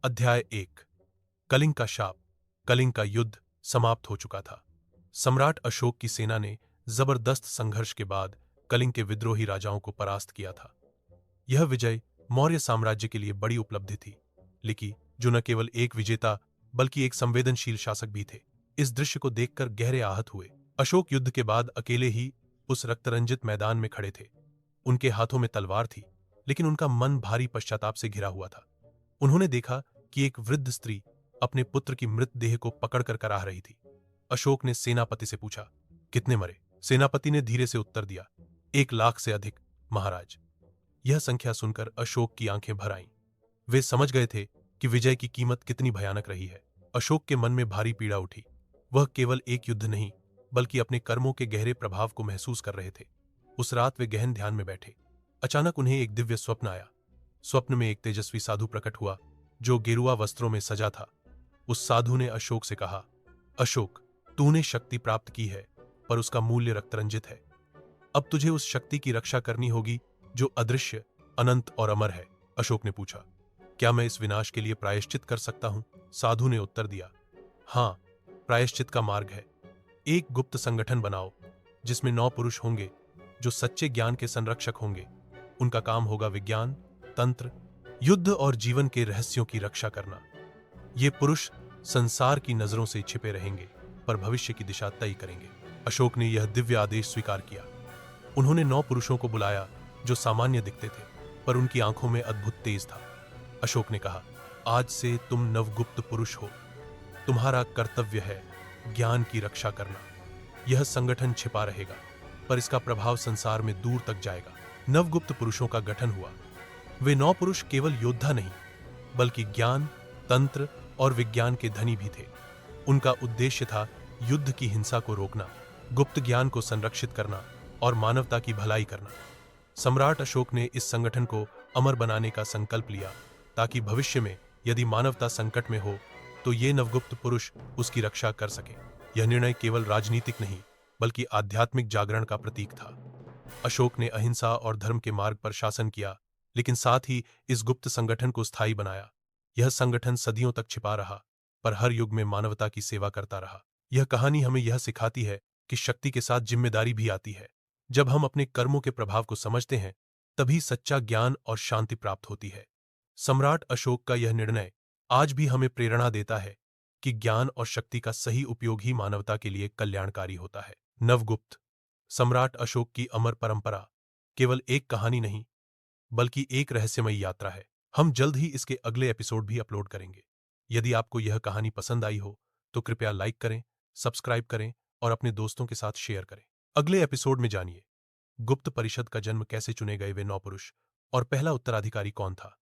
अध्याय 1। कलिंग का शाप। कलिंग का युद्ध समाप्त हो चुका था। सम्राट अशोक की सेना ने जबरदस्त संघर्ष के बाद कलिंग के विद्रोही राजाओं को परास्त किया था। यह विजय मौर्य साम्राज्य के लिए बड़ी उपलब्धि थी, लेकिन जो न केवल एक विजेता बल्कि एक संवेदनशील शासक भी थे। इस दृश्य को देखकर गहरे आहत हुए। अशोक युद्ध के बाद अकेले ही उस रक्तरंजित मैदान में खड़े थे। उनके हाथों में तलवार थी, लेकिन उनका मन भारी पश्चाताप से घिरा हुआ था। उन्होंने देखा कि एक वृद्ध स्त्री अपने पुत्र की मृतदेह को पकड़कर कराह रही थी। अशोक ने सेनापति से पूछा, कितने मरे? सेनापति ने धीरे से उत्तर दिया, 1 लाख से अधिक, महाराज। यह संख्या सुनकर अशोक की आंखें भर आईं। वे समझ गए थे कि विजय की कीमत कितनी भयानक रही है। अशोक के मन में भारी पीड़ा उठी। वह केवल एक युद्ध नहीं, बल्कि अपने कर्मों के गहरे प्रभाव को महसूस कर रहे थे। उस रात वे गहन ध्यान में बैठे। अचानक उन्हें एक दिव्य स्वप्न आया। स्वप्न में एक तेजस्वी साधु प्रकट हुआ, जो गेरुआ वस्त्रों में सजा था। उस साधु ने अशोक से कहा, अशोक, तूने शक्ति प्राप्त की है, पर उसका मूल्य रक्तरंजित है। अब तुझे उस शक्ति की रक्षा करनी होगी जो अदृश्य, अनंत और अमर है। अशोक ने पूछा, क्या मैं इस विनाश के लिए प्रायश्चित कर सकता हूं? साधु ने उत्तर दिया, हां, प्रायश्चित का मार्ग है। एक गुप्त संगठन बनाओ, जिसमें 9 पुरुष होंगे जो सच्चे ज्ञान के संरक्षक होंगे। उनका काम होगा विज्ञान, तंत्र, युद्ध और जीवन के रहस्यों की रक्षा करना। ये पुरुष संसार की नजरों से छिपे रहेंगे, पर भविष्य की दिशा तय करेंगे। अशोक ने यह दिव्य आदेश स्वीकार किया। उन्होंने 9 पुरुषों को बुलाया, जो सामान्य दिखते थे, पर उनकी आंखों में अद्भुत तेज था। अशोक ने कहा, आज से तुम नवगुप्त पुरुष हो। तुम्हारा कर्तव्य है ज्ञान की रक्षा करना। यह संगठन छिपा रहेगा, पर इसका प्रभाव संसार में दूर तक जाएगा। नवगुप्त पुरुषों का गठन हुआ। वे 9 पुरुष केवल योद्धा नहीं, बल्कि ज्ञान, तंत्र और विज्ञान के धनी भी थे। उनका उद्देश्य था युद्ध की हिंसा को रोकना, गुप्त ज्ञान को संरक्षित करना और मानवता की भलाई करना। सम्राट अशोक ने इस संगठन को अमर बनाने का संकल्प लिया, ताकि भविष्य में यदि मानवता संकट में हो तो ये नवगुप्त पुरुष उसकी रक्षा कर सके। यह निर्णय केवल राजनीतिक नहीं, बल्कि आध्यात्मिक जागरण का प्रतीक था। अशोक ने अहिंसा और धर्म के मार्ग पर शासन किया, लेकिन साथ ही इस गुप्त संगठन को स्थायी बनाया। यह संगठन सदियों तक छिपा रहा, पर हर युग में मानवता की सेवा करता रहा। यह कहानी हमें यह सिखाती है कि शक्ति के साथ जिम्मेदारी भी आती है। जब हम अपने कर्मों के प्रभाव को समझते हैं, तभी सच्चा ज्ञान और शांति प्राप्त होती है। सम्राट अशोक का यह निर्णय आज भी हमें प्रेरणा देता है कि ज्ञान और शक्ति का सही उपयोग ही मानवता के लिए कल्याणकारी होता है। नवगुप्त सम्राट अशोक की अमर परंपरा केवल एक कहानी नहीं, बल्कि एक रहस्यमयी यात्रा है। हम जल्द ही इसके अगले एपिसोड भी अपलोड करेंगे। यदि आपको यह कहानी पसंद आई हो तो कृपया लाइक करें, सब्सक्राइब करें और अपने दोस्तों के साथ शेयर करें। अगले एपिसोड में जानिए, गुप्त परिषद का जन्म कैसे चुने गए वे 9 पुरुष और पहला उत्तराधिकारी कौन था।